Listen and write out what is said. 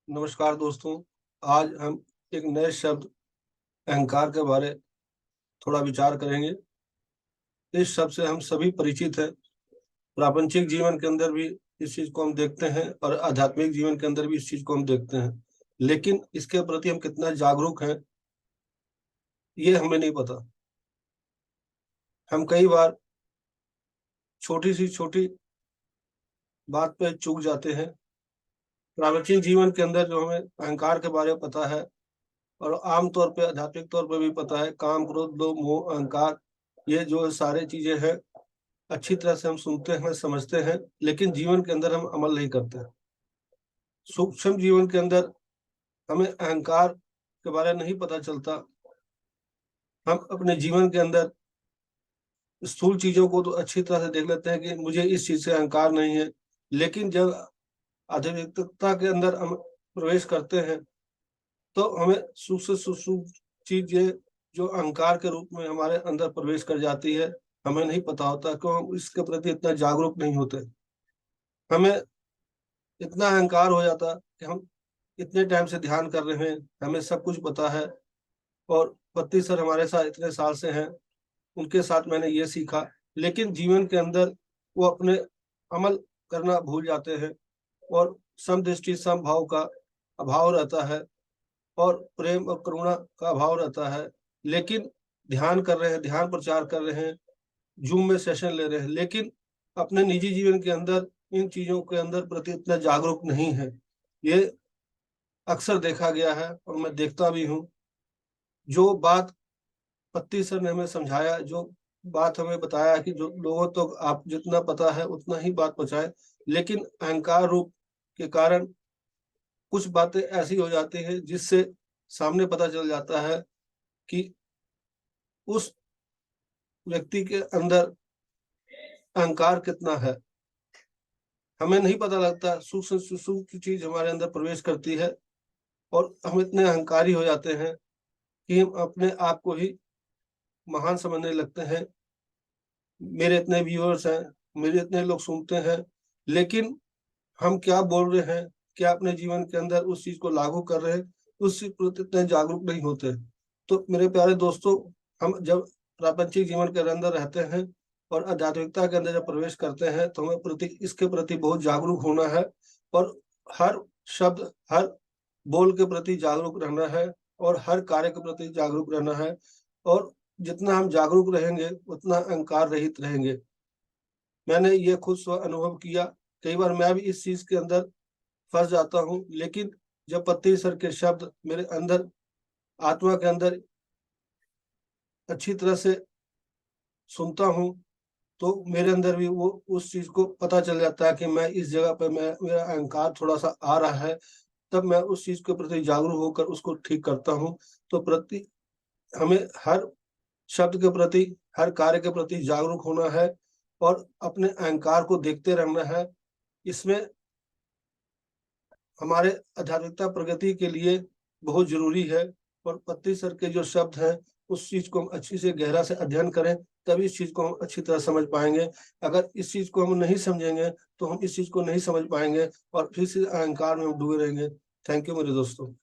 नमस्कार दोस्तों। आज हम एक नए शब्द अहंकार के बारे थोड़ा विचार करेंगे। इस शब्द से हम सभी परिचित हैं। प्रापंचिक जीवन के अंदर भी इस चीज़ को हम देखते हैं और आध्यात्मिक जीवन के अंदर भी इस चीज़ को हम देखते हैं। लेकिन इसके प्रति हम कितना जागरूक हैं, ये हमें नहीं पता। हम कई बार छोटी से छोटी बात पे चूक जाते हैं। प्रापंचिक जीवन के अंदर जो हमें अहंकार के बारे में पता है और आम तौर पे आध्यात्मिक तौर पे भी पता है, काम, क्रोध, लोभ, मोह, अहंकार, ये जो सारी चीज़ें हैं, अच्छी तरह से हम सुनते हैं, समझते हैं, लेकिन जीवन के अंदर हम अमल नहीं करते। सूक्ष्म जीवन के अंदर हमें अहंकार के बारे में नहीं पता चलता। हम अपने जीवन के अंदर स्थूल चीज़ों को तो अच्छी तरह से देख लेते हैं कि मुझे इस चीज़ से अहंकार नहीं है, लेकिन जब आध्यात्मिकता के अंदर हम प्रवेश करते हैं, तो हमें सूक्ष्म से सूक्ष्म चीज़ें जो अहंकार के रूप में हमारे अंदर प्रवेश कर जाती है, हमें नहीं पता होता, क्यों हम इसके प्रति इतना जागरूक नहीं होते। हमें इतना अहंकार हो जाता कि हम इतने टाइम से ध्यान कर रहे हैं, हमें सब कुछ पता है और पत्ती सर हमारे साथ इतने साल से हैं, उनके साथ मैंने ये सीखा, लेकिन जीवन के अंदर वो अपने अमल करना भूल जाते हैं और समदृष्टि, समभाव का अभाव रहता है और प्रेम और करुणा का अभाव रहता है। लेकिन ध्यान कर रहे हैं, ध्यान प्रचार कर रहे हैं, ज़ूम में सेशन ले रहे हैं, लेकिन अपने निजी जीवन के अंदर इन चीज़ों के अंदर प्रति इतना जागरूक नहीं है। ये अक्सर देखा गया है और मैं देखता भी हूँ। जो बात पत्ती सर ने हमें समझाया, जो बात हमें बताया कि जो लोगों तक आप जितना पता है उतना ही बात पहुँचाएँ, लेकिन अहंकार रूप के कारण कुछ बातें ऐसी हो जाती हैं जिससे सामने पता चल जाता है कि उस व्यक्ति के अंदर अहंकार कितना है। हमें नहीं पता लगता, सूक्ष्म से सूक्ष्म चीज़ हमारे अंदर प्रवेश करती है और हम इतने अहंकारी हो जाते हैं कि हम अपने आप को ही महान समझने लगते हैं। मेरे इतने व्यूअर्स हैं, मेरे इतने लोग सुनते हैं, लेकिन हम क्या बोल रहे हैं, क्या अपने जीवन के अंदर उस चीज़ को लागू कर रहे हैं, उस चीज़ प्रति इतने जागरूक नहीं होते। तो मेरे प्यारे दोस्तों, हम जब प्रापंचिक जीवन के अंदर रहते हैं और आध्यात्मिकता के अंदर जब प्रवेश करते हैं, तो हमें इसके प्रति बहुत जागरूक होना है और हर शब्द, हर बोल के प्रति जागरूक रहना है और हर कार्य के प्रति जागरूक रहना है और जितना हम जागरूक रहेंगे, उतना अहंकार रहित रहेंगे। मैंने ये खुद स्व अनुभव किया, कई बार मैं भी इस चीज़ के अंदर फँस जाता हूँ, लेकिन जब पत्ती सर के शब्द मेरे अंदर, आत्मा के अंदर अच्छी तरह से सुनता हूँ, तो मेरे अंदर भी वो उस चीज़ को पता चल जाता है कि मैं इस जगह पे मेरा अहंकार थोड़ा-सा आ रहा है, तब मैं उस चीज़ के प्रति जागरूक होकर उसको ठीक करता हूँ। तो हमें हर शब्द के प्रति, हर कार्य के प्रति जागरूक होना है और अपने अहंकार को देखते रहना है। इसमें हमारे आध्यात्मिकता प्रगति के लिए बहुत ज़रूरी है और पत्ती सर के जो शब्द हैं, उस चीज़ को हम अच्छी से गहरा से अध्ययन करें, तभी इस चीज़ को हम अच्छी तरह समझ पाएँगे। अगर इस चीज़ को हम नहीं समझेंगे, तो हम इस चीज़ को नहीं समझ पाएँगे और फिर से अहंकार में हम डूबे रहेंगे। थैंक यू मेरे दोस्तों।